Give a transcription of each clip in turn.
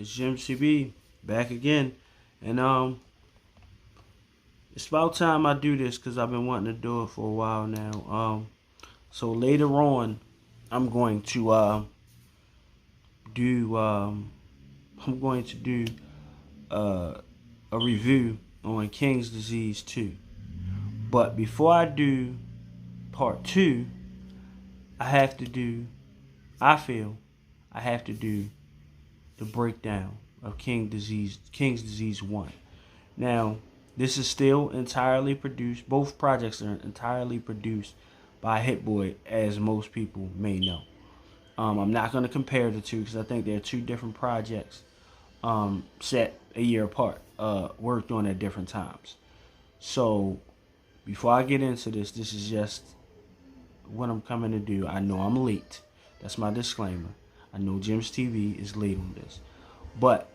It's Jim CB back again, and it's about time I do this because I've been wanting to do it for a while now. So later on, I'm going to do I'm going to do uh, a review on King's Disease 2. But before I do part 2, I feel I have to do the breakdown of King's Disease 1. Now, this is still entirely produced, both projects are entirely produced by Hit Boy, as most people may know. I'm not going to compare the two because I think they're two different projects set a year apart, worked on at different times. So, before I get into this, this is just what I'm coming to do. I know I'm late. That's my disclaimer. I know Jim's TV is late on this. But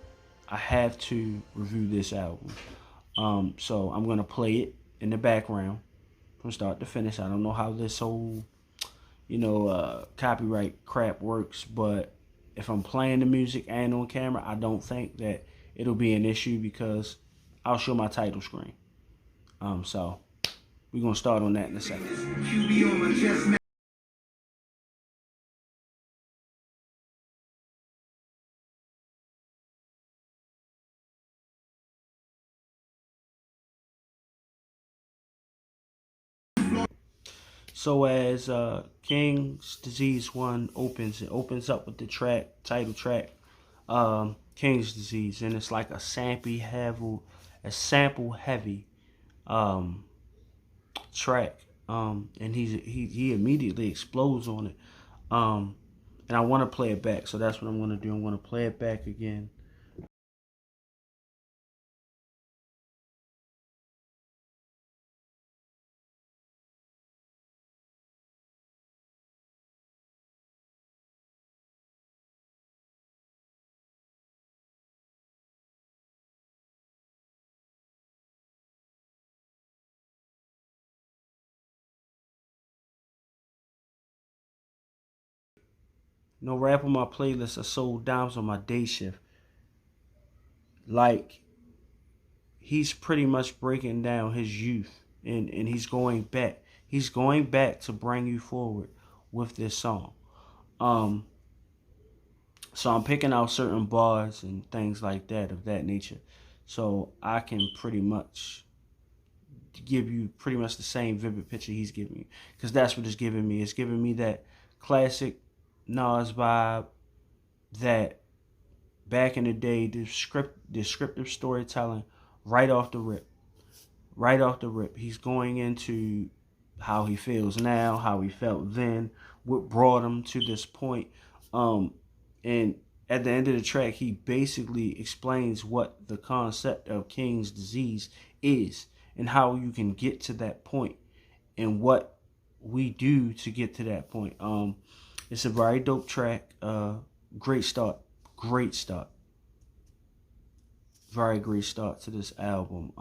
I have to review this album. So I'm going to play it in the background from start to finish. I don't know how this whole, copyright crap works, but if I'm playing the music and on camera, I don't think that it'll be an issue because I'll show my title screen. So we're going to start on that in a second. So as King's Disease 1 opens, it opens up with the title track, King's Disease, and it's like a sample heavy track, and he immediately explodes on it, and I want to play it back, so that's what I'm going to do. I'm going to play it back again. No rap on my playlist. I sold dimes on my day shift. Like, he's pretty much breaking down his youth, and he's going back. He's going back to bring you forward with this song. So I'm picking out certain bars and things like that of that nature, so I can pretty much give you pretty much the same vivid picture he's giving you, because that's what it's giving me. It's giving me that classic Nas vibe, that back in the day, descriptive storytelling right off the rip. Right off the rip. He's going into how he feels now, how he felt then, what brought him to this point. And at the end of the track, he basically explains what the concept of King's Disease is and how you can get to that point and what we do to get to that point. It's a very dope track. Great start. Great start. Very great start to this album.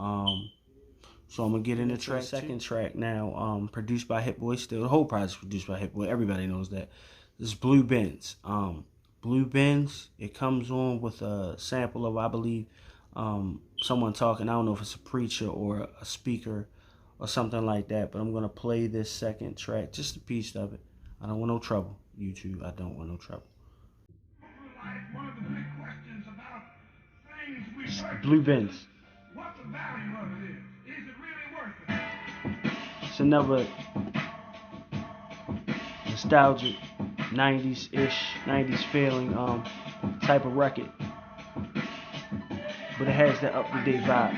So I'm gonna get into the second track now. Produced by Hit Boy. Still, the whole project's produced by Hit Boy. Everybody knows that. This is Blue Benz. Blue Benz. It comes on with a sample of, I believe, someone talking. I don't know if it's a preacher or a speaker or something like that. But I'm gonna play this second track, just a piece of it. I don't want no trouble, YouTube. I don't want no trouble. One of the big questions about things we Blue Benz. What the value of it is. Is it really worth it? It's another nostalgic 90s feeling type of record. But it has that up-to-date vibe.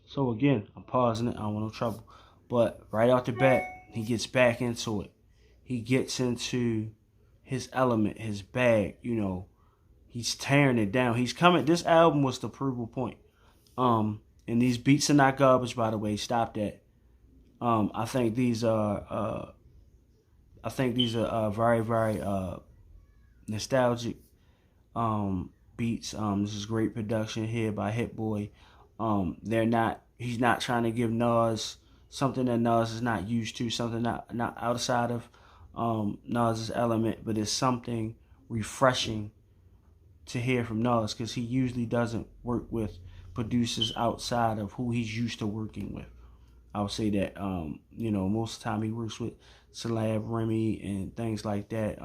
So again, I'm pausing it. I don't want no trouble. But right off the bat, he gets back into it. He gets into his element, his bag. He's tearing it down. He's coming. This album was the approval point. And these beats are not garbage, by the way. Stop that. I think these are very, very nostalgic beats. This is great production here by Hit Boy. He's not trying to give Nas something that Nas is not used to, something not outside of Nas's element, but it's something refreshing to hear from Nas, because he usually doesn't work with producers outside of who he's used to working with. I would say that most of the time he works with Celeb, Remy, and things like that.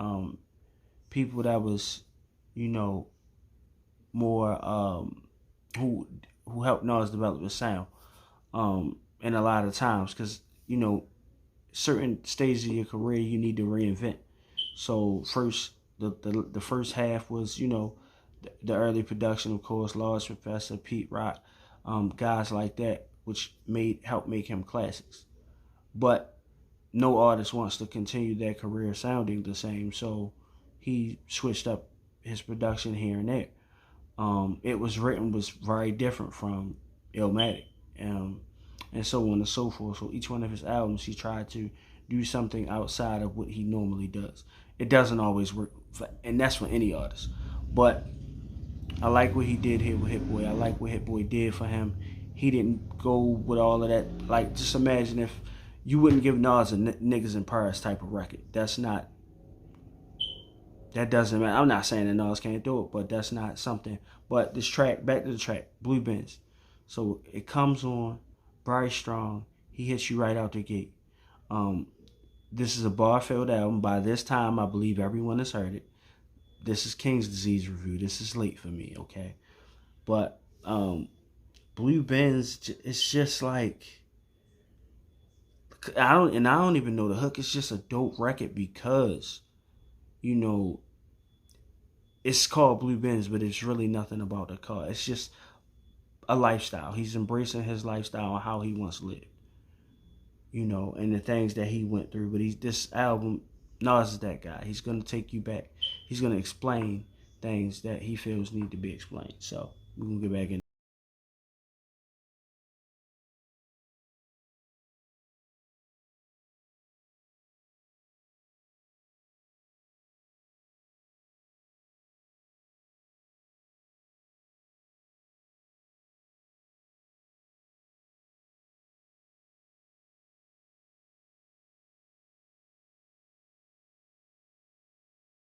People that was, more who helped Nas develop his sound. And a lot of times, because certain stages of your career you need to reinvent. So first, the first half was the early production, of course, Large Professor, Pete Rock, guys like that, which helped make him classics. But no artist wants to continue their career sounding the same, so he switched up his production here and there. It was very different from Illmatic, and so on and so forth. So each one of his albums, he tried to do something outside of what he normally does. It doesn't always work, and that's for any artist. But I like what he did here with Hit Boy. I like what Hit Boy did for him. He didn't go with all of that. Like, just imagine if you wouldn't give Nas a Niggas in Paris type of record. That doesn't matter. I'm not saying that Nas can't do it, but that's not something. But this track, back to the track, Blue Benz. So it comes on, Bryce Strong. He hits you right out the gate. This is a bar-filled album. By this time, I believe everyone has heard it. This is King's Disease review. This is late for me, okay? But Blue Benz, it's just like, I don't even know the hook. It's just a dope record because, it's called Blue Benz, but it's really nothing about the car. It's just a lifestyle. He's embracing his lifestyle and how he wants lived, and the things that he went through. But this album, Nas is that guy. He's gonna take you back. He's gonna explain things that he feels need to be explained. So we're gonna get back in.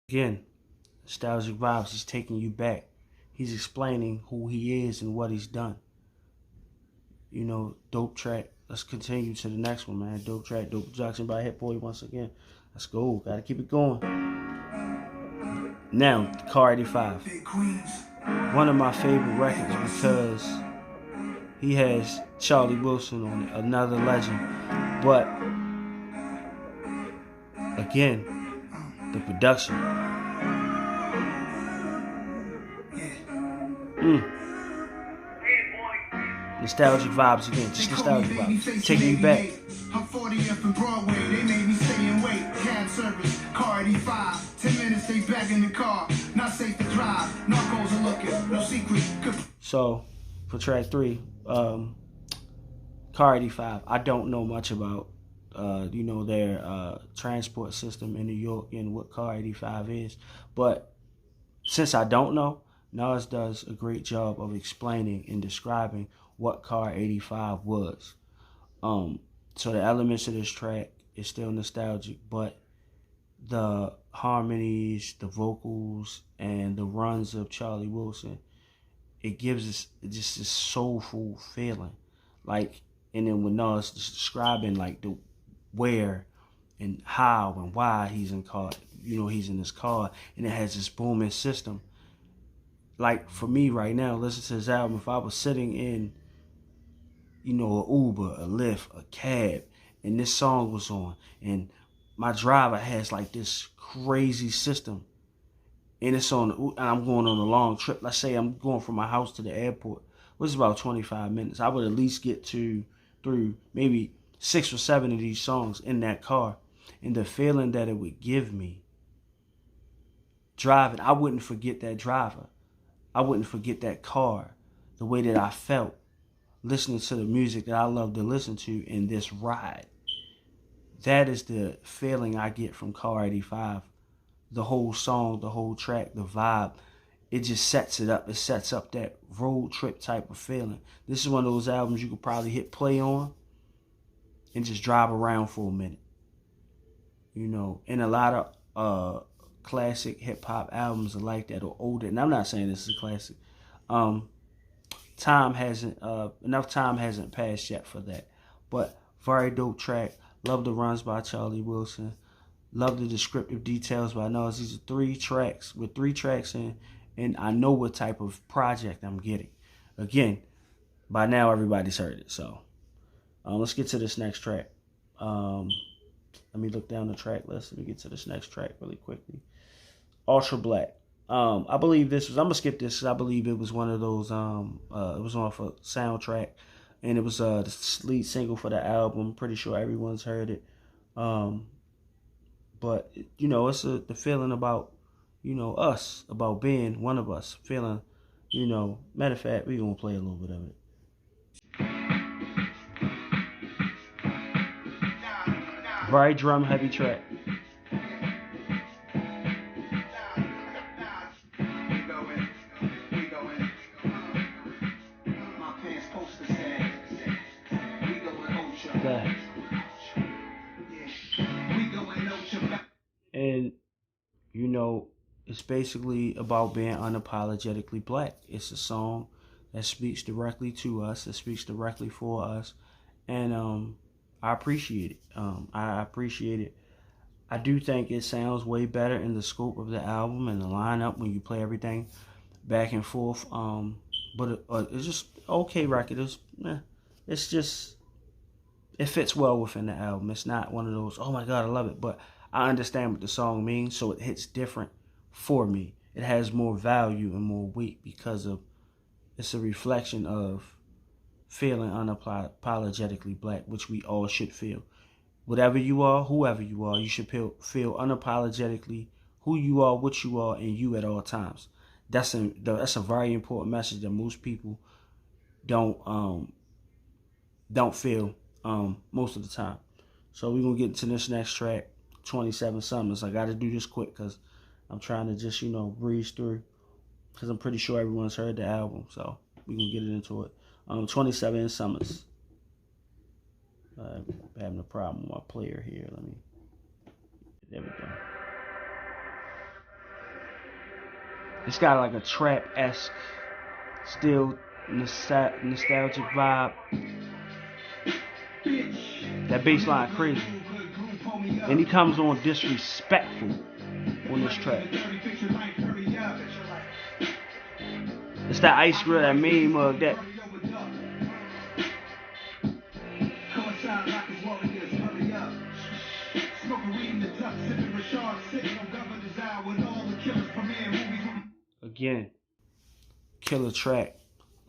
Again, nostalgic vibes. He's taking you back. He's explaining who he is and what he's done. Dope track. Let's continue to the next one, man. Dope track, dope production by Hit Boy once again. Let's go. Gotta keep it going. Now, Car 85. One of my favorite records because he has Charlie Wilson on it, another legend. But again, the production. Nostalgic vibes again, just nostalgic vibes. Taking you back. I'm 40th and Broadway, they made me stay and wait. Cab service, car 85. 10 minutes, they back in the car. Not safe to drive, narcos are looking, no secret. So, for track 3, car 85. I don't know much about, their transport system in New York and what car 85 is. But since I don't know, Nas does a great job of explaining and describing what car 85 was. So the elements of this track is still nostalgic, but the harmonies, the vocals, and the runs of Charlie Wilson, it gives us just this soulful feeling. Like, and then when Nas is describing like the where and how and why he's in car, he's in this car, and it has this booming system. Like, for me right now, listen to this album, if I was sitting in, an Uber, a Lyft, a cab, and this song was on, and my driver has like this crazy system, and it's on, and I'm going on a long trip. Let's say I'm going from my house to the airport, which is about 25 minutes. I would at least get through maybe 6 or 7 of these songs in that car, and the feeling that it would give me driving, I wouldn't forget that driver. I wouldn't forget that car, the way that I felt listening to the music that I love to listen to in this ride. That is the feeling I get from Car 85. The whole song, the whole track, the vibe. it just sets it up. It sets up that road trip type of feeling. This is one of those albums you could probably hit play on and just drive around for a minute. You know, and a lot of classic hip hop albums are like that, or older. And I'm not saying this is a classic. Enough time hasn't passed yet for that. But very dope track. Love the runs by Charlie Wilson. Love the descriptive details by Nas. These are 3 tracks with 3 tracks in, and I know what type of project I'm getting. Again, by now everybody's heard it. So let's get to this next track. Let me look down the track list. Let me get to this next track really quickly. Ultra Black. I believe this was, I'm gonna skip this because I believe it was one of those, it was off a soundtrack, and it was the lead single for the album. I'm pretty sure everyone's heard it. But you know, it's the feeling about, you know, us, about being one of us, feeling, you know, matter of fact, we're gonna play a little bit of it. Very drum heavy track. And you know, it's basically about being unapologetically black. It's a song that speaks directly to us, that speaks directly for us, and I appreciate it. I appreciate it. I do think it sounds way better in the scope of the album and the lineup when you play everything back and forth. But it's just okay record. It's just, it fits well within the album. It's not one of those, oh my God, I love it. But I understand what the song means, so it hits different for me. It has more value and more weight because of, it's a reflection of feeling unapologetically black, which we all should feel. Whatever you are, whoever you are, you should feel unapologetically who you are, what you are, and you at all times. That's a very important message that most people don't feel most of the time. So we're gonna get into this next track, 27 Summers. I got to do this quick because I'm trying to just, you know, breeze through, because I'm pretty sure everyone's heard the album. So we're gonna get into it. 27 Summers. I'm having a problem with my player here. There we go. It's got like a trap-esque, still nostalgic vibe. That bass line crazy. And he comes on disrespectful on this track. It's that ice grill, that mean mug, that. Again, killer track.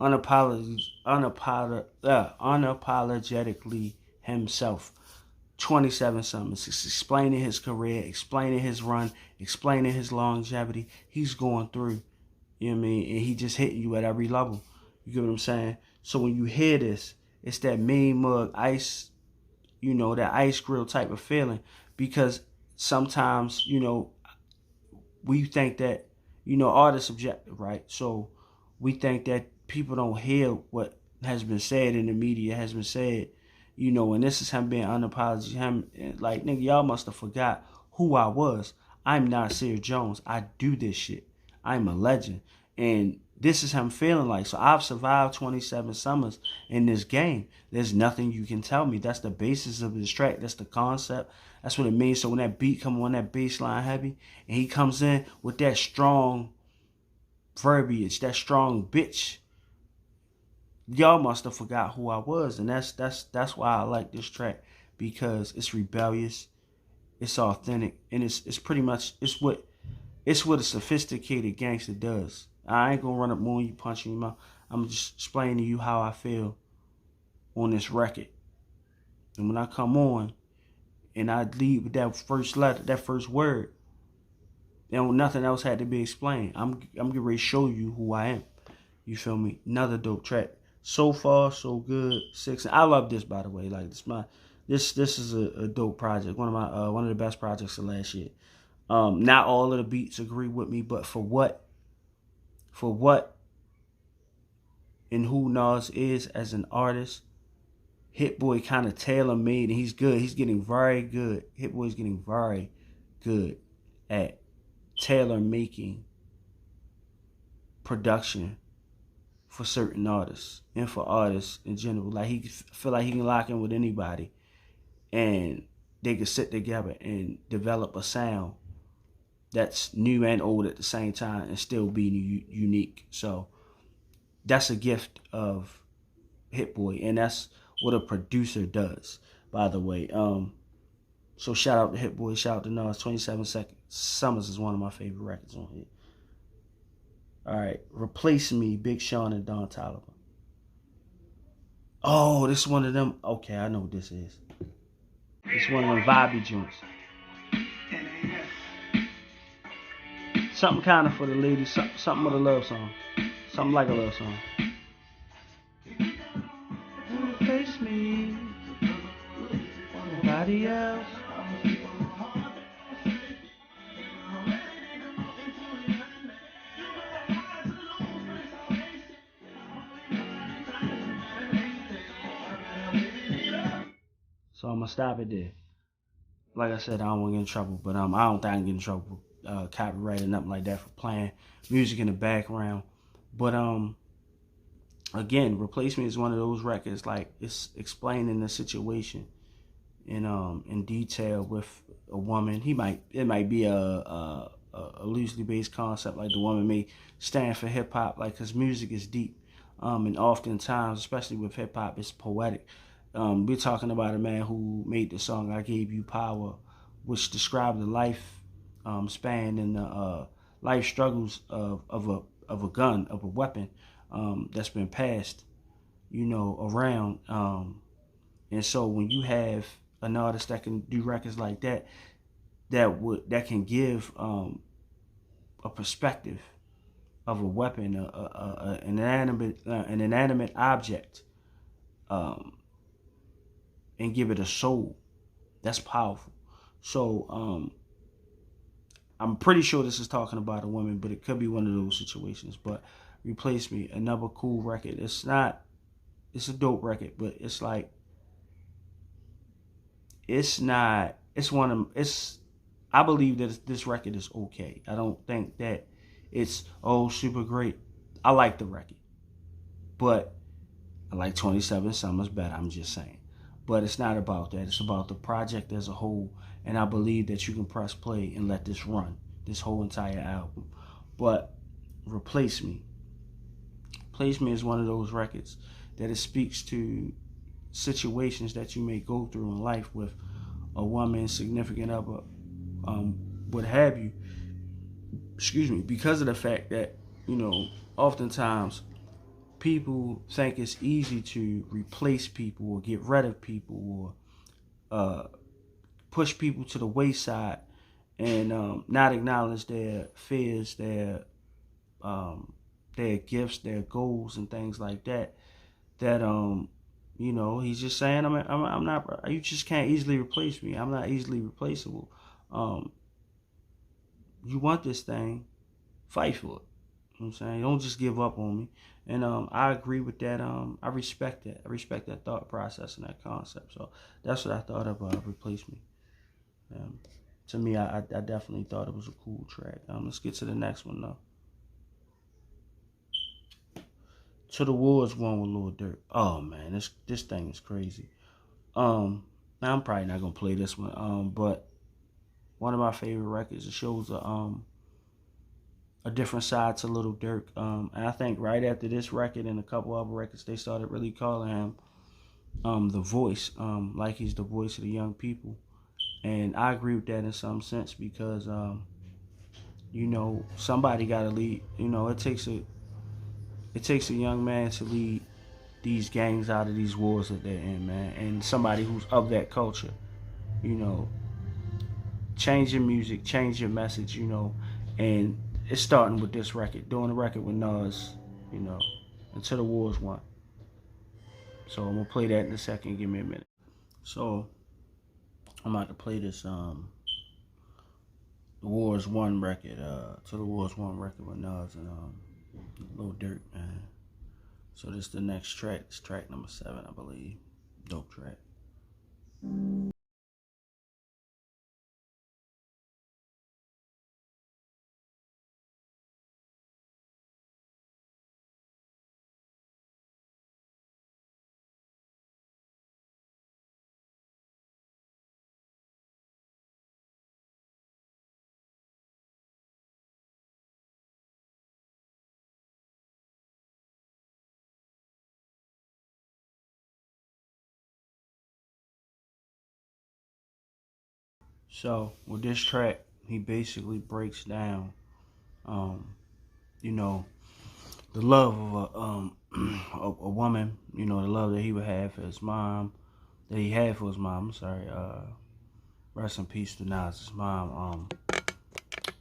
Unapologetically himself. 27 Summers. It's explaining his career, explaining his run, explaining his longevity. He's going through, you know what I mean? And he just hitting you at every level. You get what I'm saying? So when you hear this, it's that mean mug ice, you know, that ice grill type of feeling. Because sometimes, you know, we think that, you know, art is subjective, right? So we think that people don't hear what has been said in the media, has been said, you know, and this is him being unapologetic. Him, like, nigga, y'all must have forgot who I was. I'm Nasir Jones. I do this shit. I'm a legend. And this is him feeling like, so I've survived 27 summers in this game. There's nothing you can tell me. That's the basis of this track. That's the concept. That's what it means. So when that beat comes on, that bass line heavy, and he comes in with that strong verbiage, that strong bitch, y'all must have forgot who I was. And that's why I like this track, because it's rebellious, it's authentic, and it's pretty much what a sophisticated gangster does. I ain't gonna run up more on you, punching you mouth. I'm just explaining to you how I feel on this record. And when I come on and I lead with that first letter, that first word, and nothing else had to be explained. I'm getting ready to show you who I am. You feel me? Another dope track. So far, so good. 6. I love this, by the way. Like, this is a dope project. One of the best projects of last year. Not all of the beats agree with me, but for what for what and who Nas is as an artist, Hit Boy kind of tailor made, and he's good. He's getting very good. Hit Boy's getting very good at tailor making production for certain artists and for artists in general. Like he feel like he can lock in with anybody, and they can sit together and develop a sound that's new and old at the same time and still be unique. So that's a gift of Hit Boy, and that's what a producer does, by the way. So shout out to Hit Boy, shout out to Nas. 27 Seconds Summers is one of my favorite records on here. All right, Replace Me, Big Sean and Don Toliver. Oh, this is one of them. Okay, I know what this is. It's one of them vibey joints. Something kind of for the ladies, something with a love song. Something like a love song. Replace me, nobody else. So I'm gonna stop it there. Like I said, I don't want to get in trouble, but I don't think I can get in trouble with copyright or nothing like that for playing music in the background. But again, Replace Me is one of those records, like it's explaining the situation in detail with a woman. It might be a loosely based concept, like the woman may stand for hip hop, like because music is deep, and oftentimes, especially with hip hop, it's poetic. We're talking about a man who made the song "I Gave You Power," which described the life span and the life struggles of a gun, of a weapon that's been passed, around. And so when you have an artist that can do records like that, that can give a perspective of a weapon, an inanimate object, and give it a soul, that's powerful. So I'm pretty sure this is talking about a woman, but it could be one of those situations. But Replace Me, another cool record. It's a dope record, but it's like, I believe that this record is okay. I don't think that it's super great. I like the record, but I like 27 Summers better, I'm just saying. But it's not about that. It's about the project as a whole, and I believe that you can press play and let this run, this whole entire album. But Replace Me is one of those records that it speaks to situations that you may go through in life with a woman, significant other, what have you. Excuse me, because of the fact that, oftentimes people think it's easy to replace people or get rid of people or push people to the wayside and not acknowledge their fears, their gifts, their goals, and things like that. He's just saying, I'm not. You just can't easily replace me. I'm not easily replaceable. You want this thing, fight for it. You know what I'm saying? Don't just give up on me. And I agree with that. I respect that. I respect that thought process and that concept. So that's what I thought of Replace Me. To me, I definitely thought it was a cool track. Let's get to the next one though. To the Wars one with Lil Durk. Oh man, this thing is crazy. Now I'm probably not gonna play this one. But one of my favorite records. It shows a different side to Lil Durk. And I think right after this record and a couple other records, they started really calling him the voice, like he's the voice of the young people. And I agree with that in some sense because, somebody got to lead. It takes a young man to lead these gangs out of these wars that they're in, man. And somebody who's of that culture, change your music, change your message, and it's starting with this record, doing a record with Nas, until the Wars won. So I'm gonna play that in a second. Give me a minute. So I'm about to play this the Wars One record, to the Wars One record with Nas, and Lil Durk, man. So this the next track. It's track number 7, I believe. Dope track. So with this track, he basically breaks down, um, you know, the love of a woman. You know, the love that he would have for his mom, that he had for his mom. I'm sorry. Rest in peace to Nas's mom.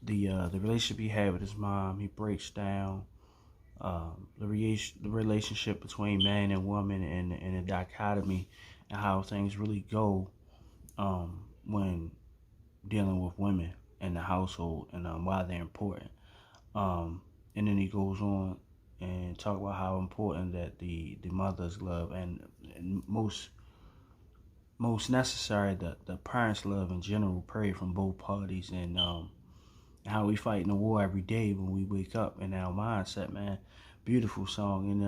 The relationship he had with his mom. He breaks down the relationship between man and woman, and the dichotomy, and how things really go when dealing with women in the household, and why they're important. And then he goes on and talk about how important that the mother's love, and most necessary the parents' love in general, pray from both parties, and how we fighting the war every day when we wake up in our mindset, man. Beautiful song. And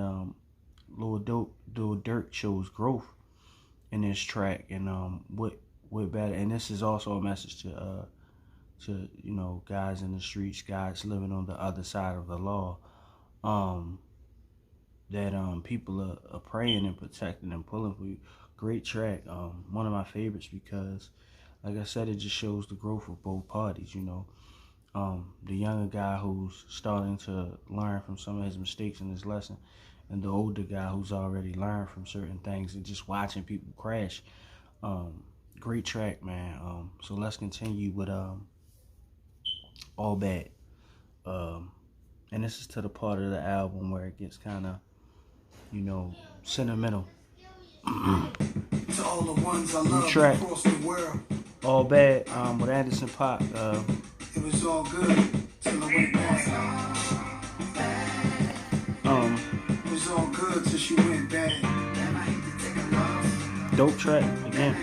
Lil Durk shows growth in this track, and what better. And this is also a message to guys in the streets, guys living on the other side of the law, um that people are praying and protecting and pulling for you. Great track. One of my favorites because, like I said, it just shows the growth of both parties. The younger guy who's starting to learn from some of his mistakes in his lesson, and the older guy who's already learned from certain things, and just watching people crash. Great track, man. So let's continue with All Bad. Um, and this is to the part of the album where it gets kind of, sentimental. To all the ones I love track across the world. All Bad with Anderson .Paak. It was all good till I went bad. It was all good till she went bad. Dope track again.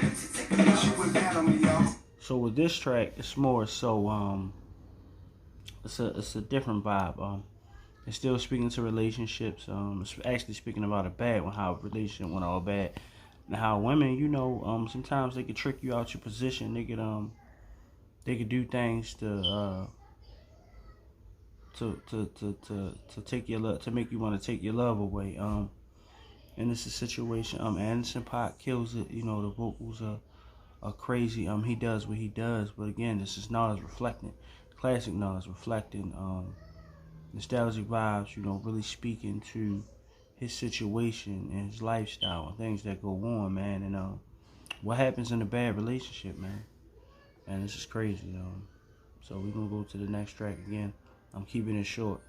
She went bad on me, y'all. So with this track, it's more so it's a different vibe. It's still speaking to relationships. It's actually speaking about a bad one, how a relationship went all bad, and how women, sometimes they could trick you out your position. They could do things to take your love, to make you want to take your love away. And it's a situation. Anderson .Paak kills it. The vocals are crazy. He does what he does, but again, this is Nas reflecting, classic Nas reflecting. Nostalgic vibes, really speaking to his situation and his lifestyle and things that go on, man, and what happens in a bad relationship, man. And this is crazy. So we're gonna go to the next track again. I'm keeping it short,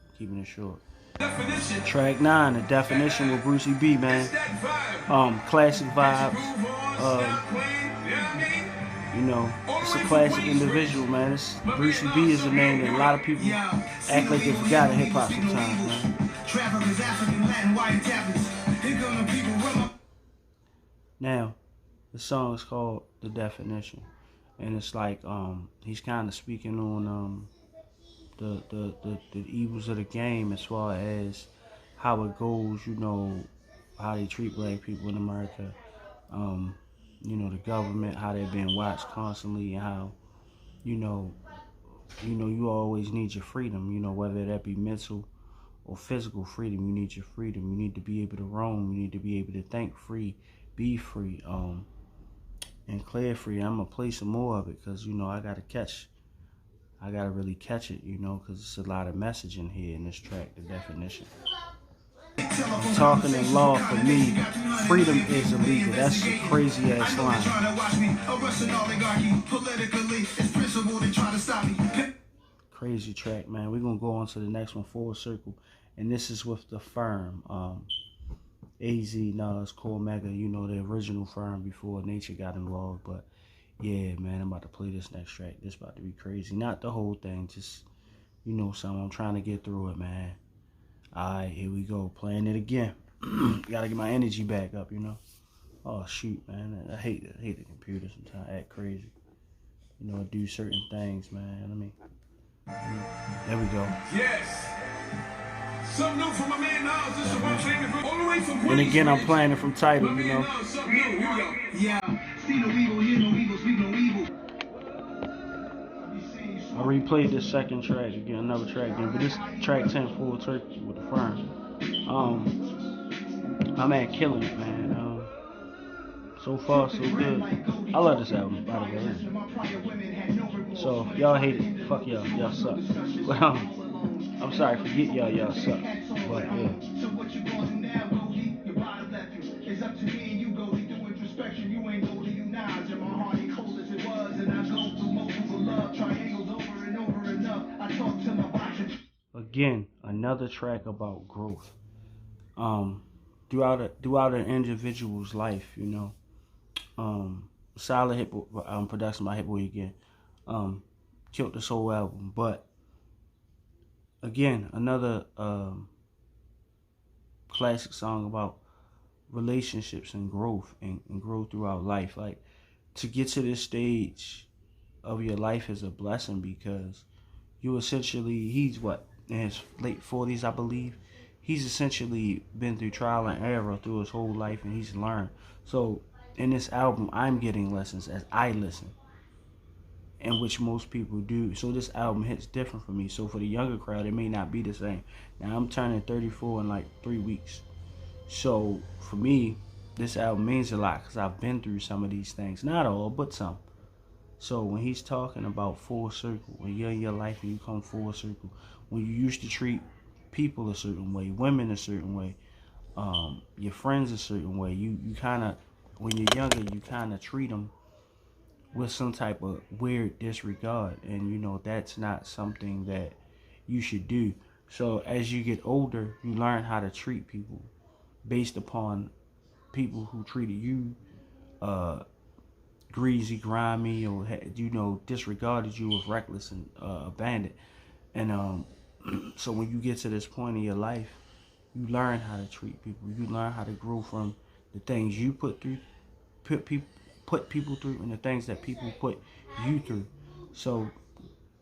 Definition. Track 9, The Definition with Brucey B, man. Classic vibes. It's a classic individual, man. Brucey B is a name that a lot of people act like they forgot in hip hop sometimes, man. Now, the song is called The Definition, and it's like he's kind of speaking on the evils of the game as far as how it goes, how they treat black people in America. The government, how they're being watched constantly, and how, you always need your freedom, whether that be mental or physical freedom. You need your freedom. You need to be able to roam. You need to be able to think free, be free, and clear free. I'm gonna play some more of it because I gotta really catch it, because it's a lot of message in here in this track, The Definition. Talking in law for me, freedom is illegal. That's a crazy ass line. Crazy track, man. We're gonna go on to the next one, Full Circle, and this is with the Firm. AZ, Nas, Core Mega, the original Firm before Nature got involved. But yeah, man, I'm about to play this next track. This about to be crazy. Not the whole thing, just something. I'm trying to get through it, man. Alright, here we go. Playing it again. Gotta get my energy back up, you know. Oh shoot, man. I hate the computer sometimes. Act crazy. You know, do certain things, man. There we go. Yes. Something new from my man Nas. This is one famous all the way from Queens. And again, I'm playing it from title, you know. Something new. Here we go. Yeah. See no evil, hear no evil, speak no evil. I replayed this second track again, another track again, but this track 10 full turkey with the firm. My man killing it, man. So far so good. I love this album, by the way. So if y'all hate it, fuck y'all, y'all suck. But I'm sorry, forget y'all suck. But yeah. It's up to me and you go through introspection. You ain't go to you now. My heart ain't cold as it was, and I go through multiple love triangles over and over enough. I talk to my body. Again, another track about growth. Throughout an individual's life, you know. Solid hip production by Hit Boy again. Killed this whole album, but again, another classic song about relationships and growth and growth throughout life. Like, to get to this stage of your life is a blessing, because you essentially, he's what, in his late 40s, I believe. He's essentially been through trial and error through his whole life, and he's learned. So in this album, I'm getting lessons as I listen, and which most people do. So this album hits different for me. So for the younger crowd, it may not be the same. Now I'm turning 34 in like 3 weeks. So for me, this album means a lot, because I've been through some of these things. Not all, but some. So when he's talking about full circle, when you're in your life and you come full circle, when you used to treat people a certain way, women a certain way, your friends a certain way, you kind of, when you're younger, you kind of treat them with some type of weird disregard. And you know, that's not something that you should do. So as you get older, you learn how to treat people based upon people who treated you greasy, grimy, or you know, disregarded you with reckless and abandoned. And so when you get to this point in your life, you learn how to treat people. You learn how to grow from the things you put people through, and the things that people put you through. So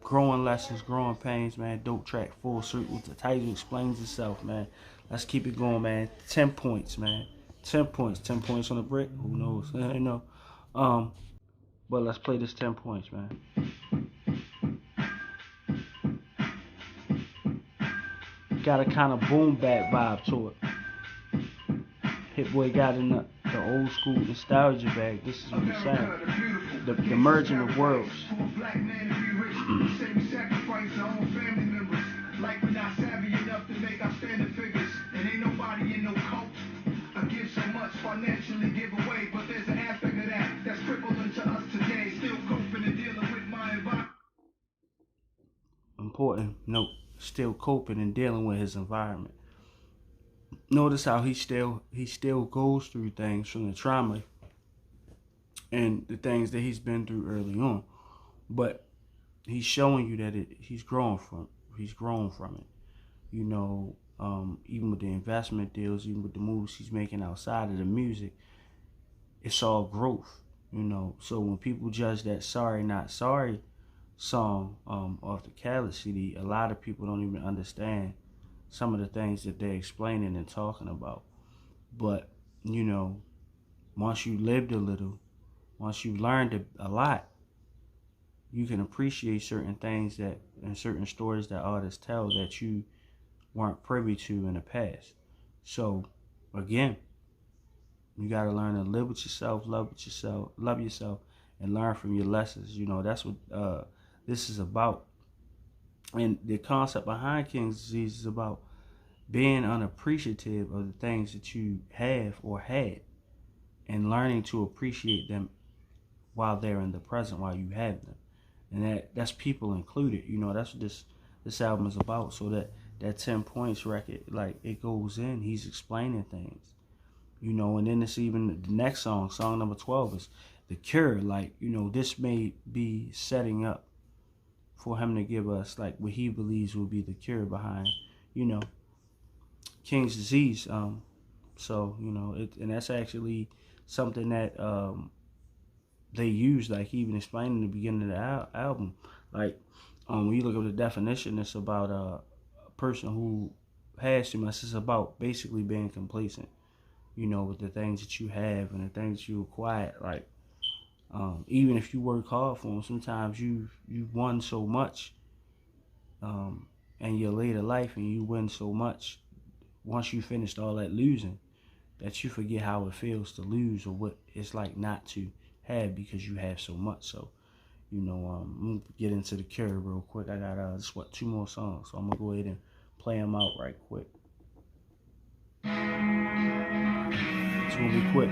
growing lessons, growing pains, man. Dope track, full circle. The title explains itself, man. Let's keep it going, man. 10 points, man. 10 points. 10 points on the brick. Who knows? You know. But let's play this 10 points, man. Got a kind of boom bap vibe to it. Hit Boy got in the old school nostalgia bag. This is what I'm saying. The merging of worlds. Like we're not savvy enough to make our standard figures. And ain't nobody in no cult. I give so much financially give away, but there's an aspect of that that's crippling to us today. Still coping and dealing with my environment. Important note, still coping and dealing with his environment. Notice how he still goes through things from the trauma and the things that he's been through early on. But he's showing you that he's grown from it. You know, even with the investment deals, even with the moves he's making outside of the music, it's all growth, you know. So when people judge that Sorry Not Sorry song off the Khaled CD, a lot of people don't even understand some of the things that they're explaining and talking about. But, you know, once you lived a little, once you learned a lot, you can appreciate certain things that and certain stories that artists tell that you weren't privy to in the past. So again, you got to learn to live with yourself, love yourself, and learn from your lessons. You know, that's what this is about. And the concept behind King's Disease is about being unappreciative of the things that you have or had, and learning to appreciate them while they're in the present, while you have them. And that's people included. You know, that's what this album is about. So that 10 points record, like, it goes in, he's explaining things, you know. And then it's even the next song number 12 is The Cure. Like, you know, this may be setting up for him to give us like what he believes will be the cure behind, you know, sDisease. So and that's actually something that they use, like he even explained in the beginning of the album. Like when you look up the definition, it's about a person who has too much. It's about basically being complacent, with the things that you have and the things you acquired. Like even if you work hard for them, sometimes you've won so much in your later life, and you win so much once you finished all that losing, that you forget how it feels to lose, or what it's like not to have because you have so much. So, I'm gonna get into The Cure real quick. I got just 2 more songs, so I'm gonna go ahead and play them out right quick. It's gonna be quick.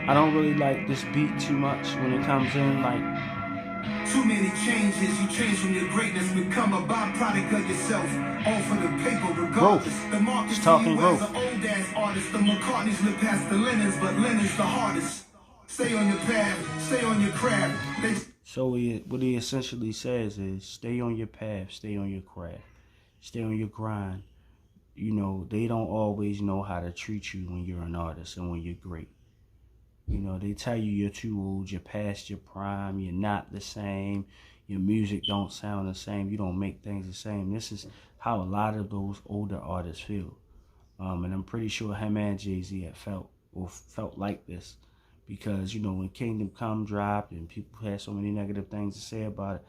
I don't really like this beat too much when it comes in, like. Too many changes, you change from your greatness, become a byproduct of yourself. All for the paper, regardless. Growth. The market It's talking to you growth. as an old ass artist. The McCartneys live past the Lennons, but Lennon's the hardest. Stay on your path, stay on your craft. So what he essentially says is, stay on your path, stay on your craft, stay on your grind. They don't always know how to treat you when you're an artist and when you're great. They tell you you're too old, you're past your prime, you're not the same, your music don't sound the same, you don't make things the same. This is how a lot of those older artists feel. And I'm pretty sure him and Jay-Z had felt like this. Because, when Kingdom Come dropped and people had so many negative things to say about it.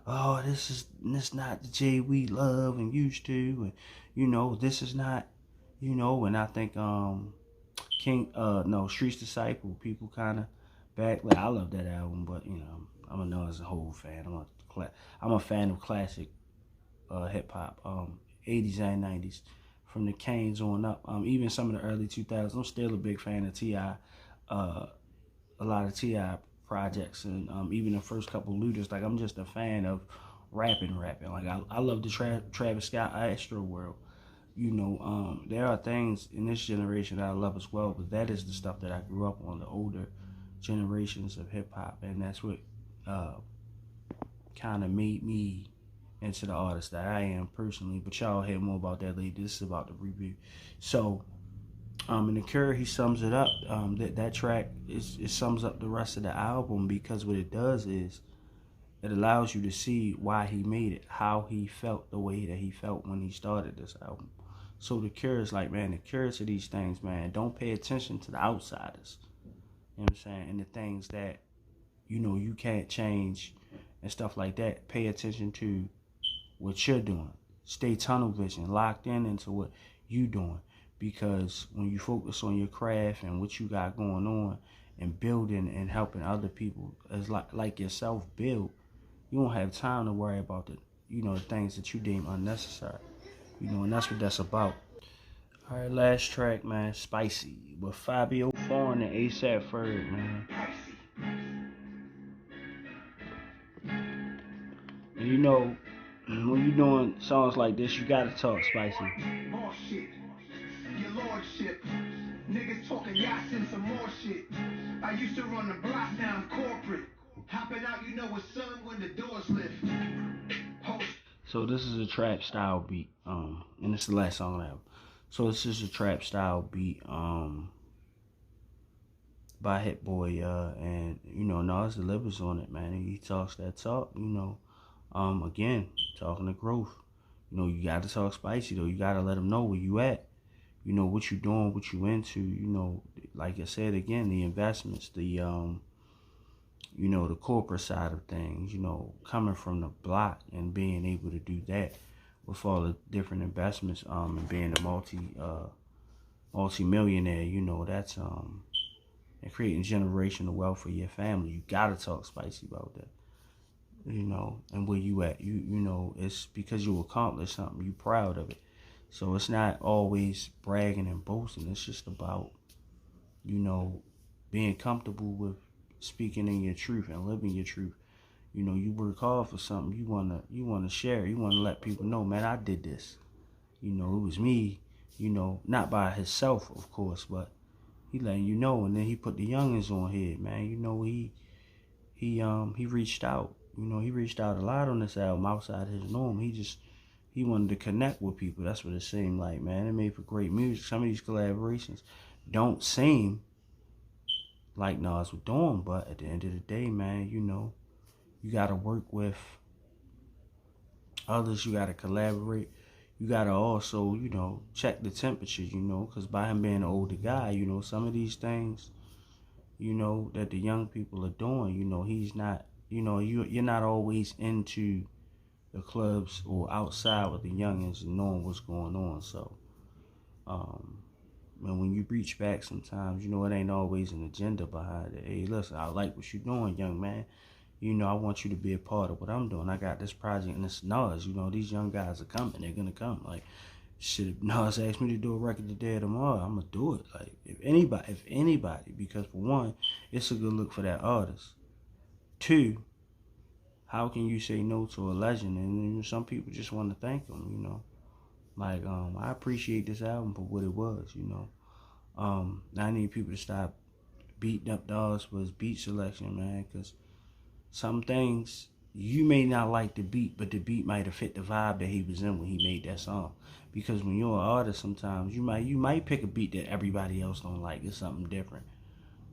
Oh, this is not the Jay we love and used to. And, this is not, and I think Street's Disciple, people kind of back. Like, I love that album, but, I'm a Nas and Hov fan. I'm a fan of classic hip-hop, 80s and 90s. From the Canes on up. Even some of the early 2000s. I'm still a big fan of T.I. A lot of T.I. projects, and even the first couple Luders. Like, I'm just a fan of rapping. Like, I love the Travis Scott Astro World. There are things in this generation that I love as well, but that is the stuff that I grew up on, the older generations of hip hop, and that's what kind of made me into the artist that I am personally. But y'all hear more about that later. This is about the review. So in The Cure, he sums it up. That track it sums up the rest of the album, because what it does is it allows you to see why he made it, how he felt the way that he felt when he started this album. So The Cure is like, man, the cure to these things, man, don't pay attention to the outsiders. You know what I'm saying? And the things that, you can't change and stuff like that. Pay attention to what you're doing. Stay tunnel vision, locked into what you're doing. Because when you focus on your craft and what you got going on and building and helping other people as like yourself build, you won't have time to worry about the things that you deem unnecessary. And that's what that's about. All right, last track, man, Spicy, with Fabio Foreign and ASAP Ferg, man. And when you're doing songs like this, you gotta talk spicy. Your lordship, niggas talking yachts and some more shit. I used to run the block, now I'm corporate. Hopping out, it's sun when the doors lift. So this is a trap style beat, and it's the last song on the album. So this is a trap style beat, by Hit Boy, and Nas delivers on it, man. He talks that talk, again, talking to growth. You gotta talk spicy though. You gotta let them know where you at. What you doing, what you into. Like I said again, the investments, the the corporate side of things. Coming from the block and being able to do that with all the different investments, and being a multi-millionaire. That's and creating generational wealth for your family. You gotta talk spicy about that. And where you at. It's because you accomplished something. You proud of it. So it's not always bragging and boasting. It's just about, being comfortable with speaking in your truth and living your truth. You work hard for something. You wanna share. You wanna let people know, man, I did this. It was me. Not by himself, of course, but he letting you know. And then he put the youngins on here, man. He reached out. You know, he reached out a lot on this album outside his norm. He wanted to connect with people. That's what it seemed like, man. It made for great music. Some of these collaborations don't seem like Nas was doing, but at the end of the day, man, you know, you got to work with others. You got to collaborate. You got to also, you know, check the temperature, you know, because by him being an older guy, you know, some of these things, you know, that the young people are doing, you know, he's not, you know, you're not always into the clubs or outside with the youngins and knowing what's going on. So, and when you reach back sometimes, you know, it ain't always an agenda behind it. Hey, listen, I like what you're doing, young man. You know, I want you to be a part of what I'm doing. I got this project and it's Nas. You know, these young guys are coming. They're going to come. Like, shit, if Nas asked me to do a record today or tomorrow, I'm going to do it. Like, if anybody, because for one, it's a good look for that artist. Two, how can you say no to a legend? And you know, some people just want to thank him, you know. Like, I appreciate this album for what it was, you know. I need people to stop beating up Nas for his beat selection, man, because some things, you may not like the beat, but the beat might have fit the vibe that he was in when he made that song. Because when you're an artist, sometimes you might pick a beat that everybody else don't like. It's something different.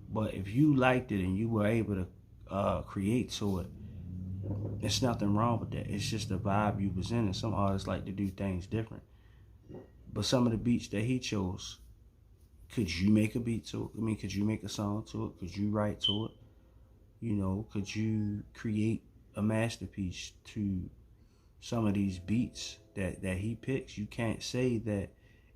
But if you liked it and you were able to create to it, there's nothing wrong with that. It's just the vibe you was in, and some artists like to do things different. But some of the beats that he chose, could you make a beat to it? I mean, could you make a song to it? Could you write to it? You know, could you create a masterpiece to some of these beats that he picks? You can't say that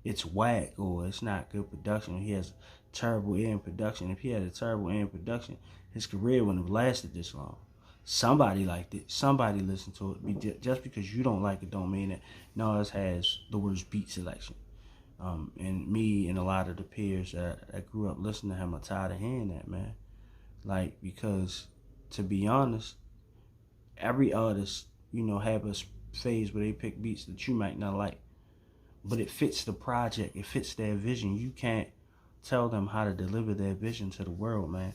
it's whack or it's not good production. He has terrible ear in production. If he had a terrible ear in production, his career wouldn't have lasted this long. Somebody liked it. Somebody listened to it. Just because you don't like it don't mean that Nas has the worst beat selection. And me and a lot of the peers that grew up listening to him are tired of hearing that, man. Like, because to be honest, every artist, you know, have a phase where they pick beats that you might not like. But it fits the project. It fits their vision. You can't tell them how to deliver their vision to the world, man.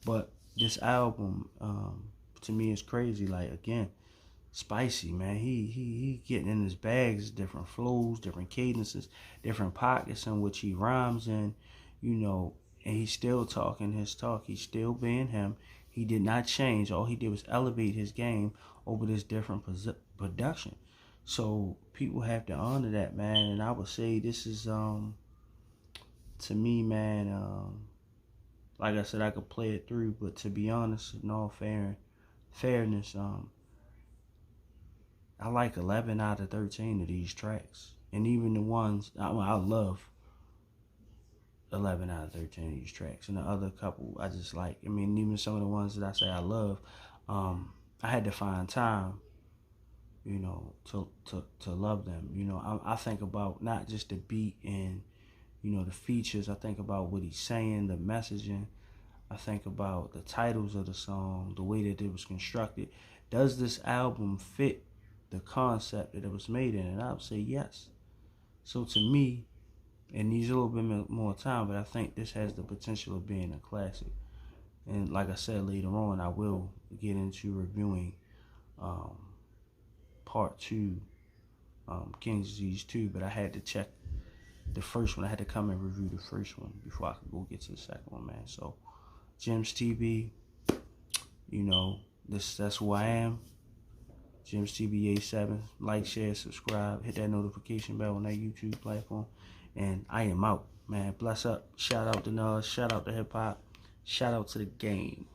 But this album, to me, is crazy. Like, again, spicy, man. He getting in his bags, different flows, different cadences, different pockets in which he rhymes in, you know, and he's still talking his talk. He's still being him. He did not change. All he did was elevate his game over this different production. So people have to honor that, man. And I would say this is, to me, man, like I said, I could play it through, but to be honest, in all fairness, I like 11 out of 13 of these tracks. And even the ones, I love 11 out of 13 of these tracks. And the other couple I just like. I mean, even some of the ones that I say I love, I had to find time, you know, to love them. You know, I think about not just the beat and, you know, the features. I think about what he's saying, the messaging. I think about the titles of the song, the way that it was constructed. Does this album fit the concept that it was made in? And I would say yes. So to me, it needs a little bit more time, but I think this has the potential of being a classic. And like I said, later on, I will get into reviewing part 2, sDisease 2, but I had to check the first one. I had to come and review the first one before I could go get to the second one, man. So, Gems TV, you know, that's who I am. Gems TV 87. Like, share, subscribe, hit that notification bell on that YouTube platform. And I am out, man. Bless up. Shout out to Nas. Shout out to hip hop. Shout out to the game.